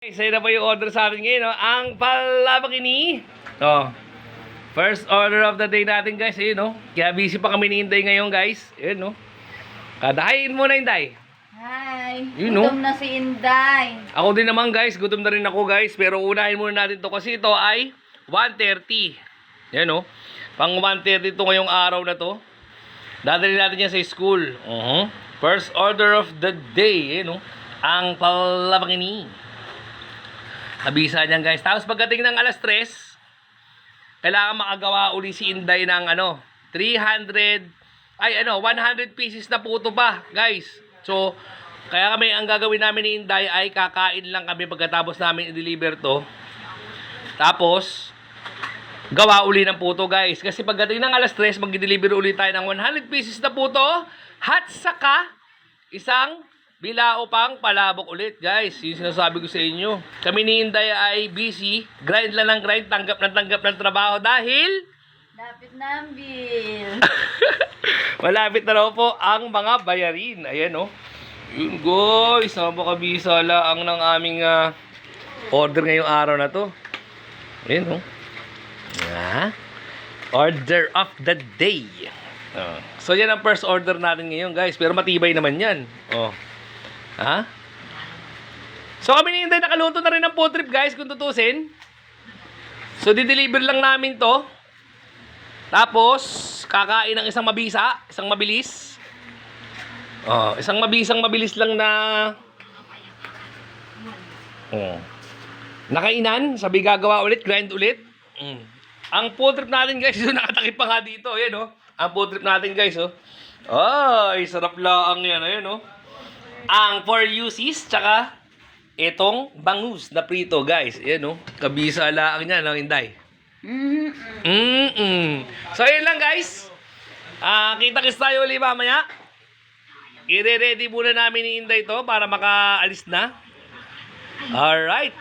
Isa na po yung order sa atin ngayon, no? Ang palabakini. Oh. First order of the day natin, guys. Ayun, no? Kaya busy pa kami ni Inday ngayon, guys. Ayun, no? Kadahayin muna, Inday. Hi. Yun, no? Gutom na si Inday. Ako din naman, guys. Gutom na rin ako, guys. Pero unahin muna natin to kasi ito ay 1:30. Yan, no? Pang 1:30 to ngayong araw na to. Dadali natin yan sa school. First order of the day, no? Ang palabakini. Abisa niyan, guys. Tapos pagdating ng alas 3, kailangan makagawa uli si Inday ng 100 pieces na puto pa, guys. So, kaya kami, ang gagawin namin ni Inday ay kakain lang kami pagkatapos namin i-deliver to. Tapos, gawa uli ng puto, guys. Kasi pagdating ng alas 3, mag-deliver uli tayo ng 100 pieces na puto at saka isang bilao pang palabok ulit, guys. Yung sinasabi ko sa inyo. Kami ni Inday ay busy. Grind lang ng grind. Tanggap ng trabaho dahil Lapit na ang bill. malapit na raw po ang mga bayarin. Ayan, oh. Yun, guys. Napakabisa lang ng aming order ngayong araw na to. Ayan, oh. Yeah. Order of the day. So, yan ang first order natin ngayon, guys. Pero matibay naman yan. Oh. Ha? So kami ni Inday nakaluto na rin ng food trip, guys, kung tutusin. So di-deliver lang namin to. Tapos kakain ng isang mabisa, isang mabilis. Isang mabilis lang na nakainan, sabi gagawa ulit, grind ulit. Ang food trip natin, guys, yung nakatakip pa nga dito, ayan, oh. Ang food trip natin, guys, oh. Ay, sarap lang yan, ayan, oh. Ang 4 UCs, tsaka itong bangus na prito, guys. Ayan, no? Kabisa lang niya, no, Inday? So, yun lang, guys. Kita-kits tayo ulit mamaya. I-ready muna namin ni Inday to para makaalis na. Alright.